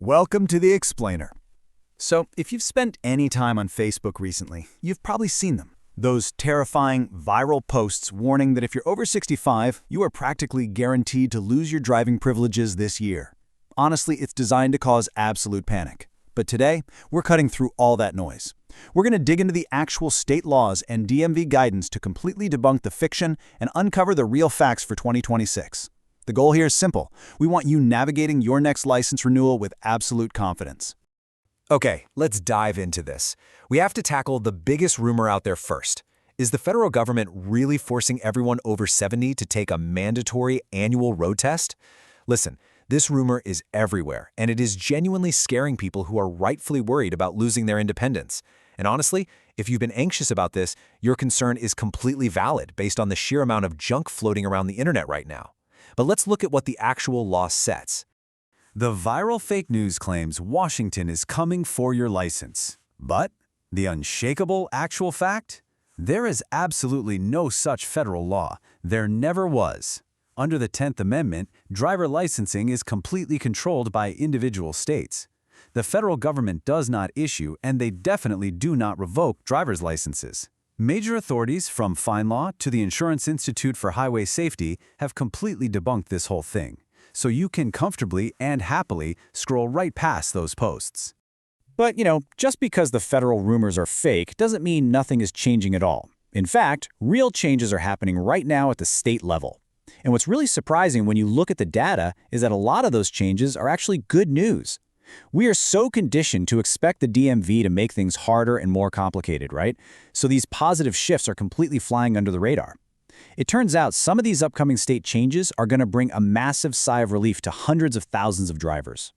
Welcome to the Explainer. So, if you've spent any time on Facebook recently, you've probably seen them. Those terrifying, viral posts warning that if you're over 65, you are practically guaranteed to lose your driving privileges this year. Honestly, it's designed to cause absolute panic. But today, we're cutting through all that noise. We're going to dig into the actual state laws and DMV guidance to completely debunk the fiction and uncover the real facts for 2026. The goal here is simple. We want you navigating your next license renewal with absolute confidence. Okay, let's dive into this. We have to tackle the biggest rumor out there first. Is the federal government really forcing everyone over 70 to take a mandatory annual road test? Listen, this rumor is everywhere, and it is genuinely scaring people who are rightfully worried about losing their independence. And honestly, if you've been anxious about this, your concern is completely valid based on the sheer amount of junk floating around the internet right now. But let's look at what the actual law sets. The viral fake news claims Washington is coming for your license. But the unshakable actual fact? There is absolutely no such federal law. There never was. Under the 10th Amendment, driver licensing is completely controlled by individual states. The federal government does not issue, and they definitely do not revoke driver's licenses. Major authorities, from Fine Law to the Insurance Institute for Highway Safety, have completely debunked this whole thing. So you can comfortably and happily scroll right past those posts. But, just because the federal rumors are fake doesn't mean nothing is changing at all. In fact, real changes are happening right now at the state level. And what's really surprising when you look at the data is that a lot of those changes are actually good news. We are so conditioned to expect the DMV to make things harder and more complicated, right? So these positive shifts are completely flying under the radar. It turns out some of these upcoming state changes are going to bring a massive sigh of relief to hundreds of thousands of drivers.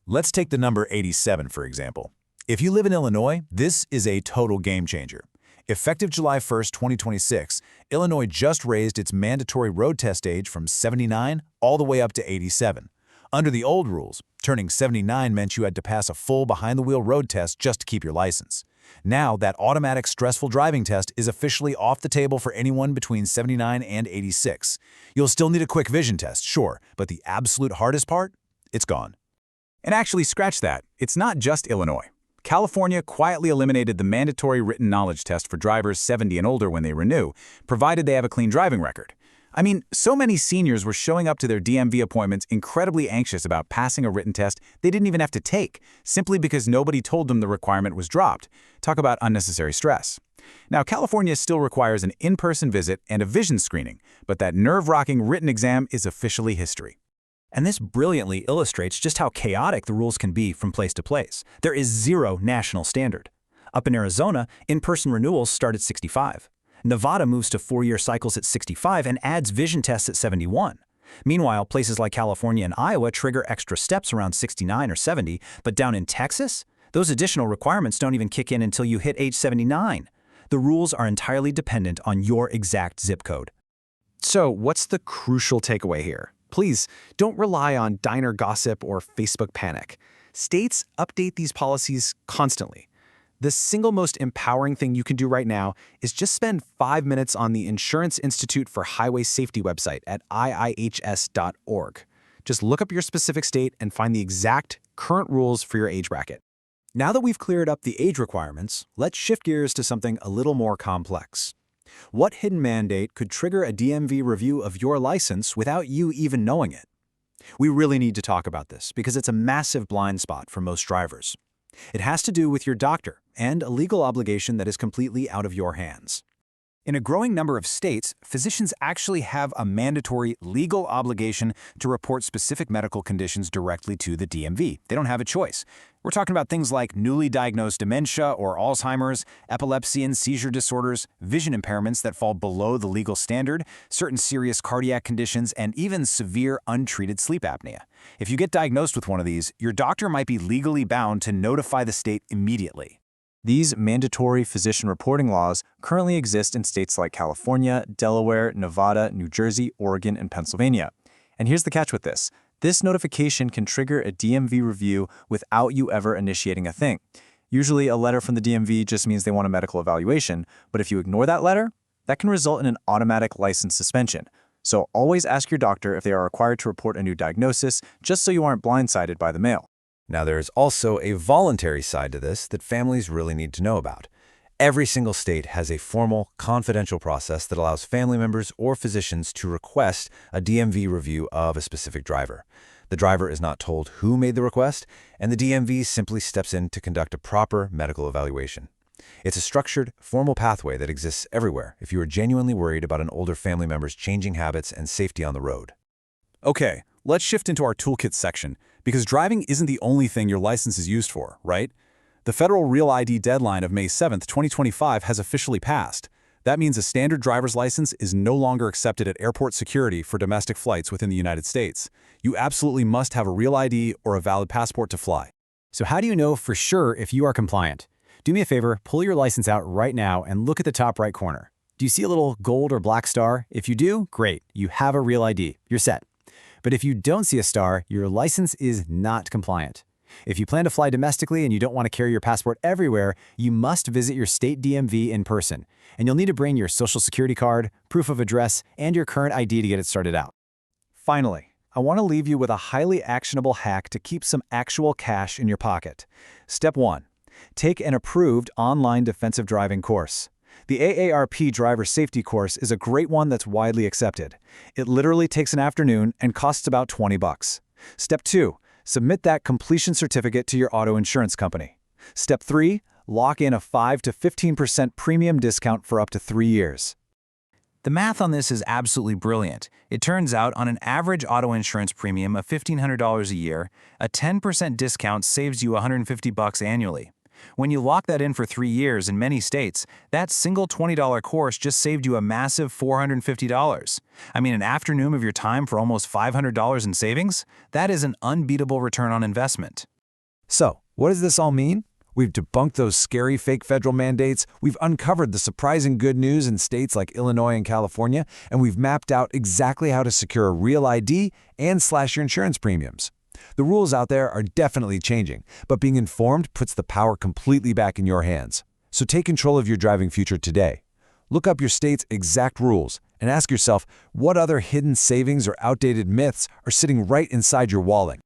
Let's take the number 87, for example. If you live in Illinois, this is a total game changer. Effective July 1st, 2026, Illinois just raised its mandatory road test age from 79 all the way up to 87. Under the old rules, turning 79 meant you had to pass a full behind-the-wheel road test just to keep your license. Now, that automatic stressful driving test is officially off the table for anyone between 79 and 86. You'll still need a quick vision test, sure, but the absolute hardest part? It's gone. And actually, scratch that. It's not just Illinois. California quietly eliminated the mandatory written knowledge test for drivers 70 and older when they renew, provided they have a clean driving record. I mean, so many seniors were showing up to their DMV appointments incredibly anxious about passing a written test they didn't even have to take, simply because nobody told them the requirement was dropped. Talk about unnecessary stress. Now, California still requires an in-person visit and a vision screening, but that nerve-wracking written exam is officially history. And this brilliantly illustrates just how chaotic the rules can be from place to place. There is zero national standard. Up in Arizona, in-person renewals start at 65. Nevada moves to 4-year cycles at 65 and adds vision tests at 71. Meanwhile, places like California and Iowa trigger extra steps around 69 or 70, but down in Texas, those additional requirements don't even kick in until you hit age 79. The rules are entirely dependent on your exact zip code. So, what's the crucial takeaway here? Please, don't rely on diner gossip or Facebook panic. States update these policies constantly. The single most empowering thing you can do right now is just spend 5 minutes on the Insurance Institute for Highway Safety website at iihs.org. Just look up your specific state and find the exact current rules for your age bracket. Now that we've cleared up the age requirements, let's shift gears to something a little more complex. What hidden mandate could trigger a DMV review of your license without you even knowing it? We really need to talk about this because it's a massive blind spot for most drivers. It has to do with your doctor and a legal obligation that is completely out of your hands. In a growing number of states, physicians actually have a mandatory legal obligation to report specific medical conditions directly to the DMV. They don't have a choice. We're talking about things like newly diagnosed dementia or Alzheimer's, epilepsy and seizure disorders, vision impairments that fall below the legal standard, certain serious cardiac conditions, and even severe untreated sleep apnea. If you get diagnosed with one of these, your doctor might be legally bound to notify the state immediately. These mandatory physician reporting laws currently exist in states like California, Delaware, Nevada, New Jersey, Oregon, and Pennsylvania. And here's the catch with this. This notification can trigger a DMV review without you ever initiating a thing. Usually, a letter from the DMV just means they want a medical evaluation, but if you ignore that letter, that can result in an automatic license suspension. So always ask your doctor if they are required to report a new diagnosis, just so you aren't blindsided by the mail. Now, there is also a voluntary side to this that families really need to know about. Every single state has a formal, confidential process that allows family members or physicians to request a DMV review of a specific driver. The driver is not told who made the request, and the DMV simply steps in to conduct a proper medical evaluation. It's a structured, formal pathway that exists everywhere if you are genuinely worried about an older family member's changing habits and safety on the road. Okay, let's shift into our toolkit section, because driving isn't the only thing your license is used for, right? The federal Real ID deadline of May 7, 2025 has officially passed. That means a standard driver's license is no longer accepted at airport security for domestic flights within the United States. You absolutely must have a Real ID or a valid passport to fly. So how do you know for sure if you are compliant? Do me a favor, pull your license out right now and look at the top right corner. Do you see a little gold or black star? If you do, great, you have a Real ID. You're set. But if you don't see a star, your license is not compliant. If you plan to fly domestically and you don't want to carry your passport everywhere, you must visit your state DMV in person. And you'll need to bring your social security card, proof of address, and your current ID to get it started out. Finally, I want to leave you with a highly actionable hack to keep some actual cash in your pocket. Step 1. Take an approved online defensive driving course. The AARP Driver Safety Course is a great one that's widely accepted. It literally takes an afternoon and costs about $20. Step 2. Submit that completion certificate to your auto insurance company. Step 3. Lock in a 5 to 15% premium discount for up to 3 years. The math on this is absolutely brilliant. It turns out on an average auto insurance premium of $1,500 a year, a 10% discount saves you $150 annually. When you lock that in for 3 years in many states, that single $20 course just saved you a massive $450. I mean, an afternoon of your time for almost $500 in savings? That is an unbeatable return on investment. So, what does this all mean? We've debunked those scary fake federal mandates, we've uncovered the surprising good news in states like Illinois and California, and we've mapped out exactly how to secure a Real ID and slash your insurance premiums. The rules out there are definitely changing, but being informed puts the power completely back in your hands. So take control of your driving future today. Look up your state's exact rules and ask yourself what other hidden savings or outdated myths are sitting right inside your wallet.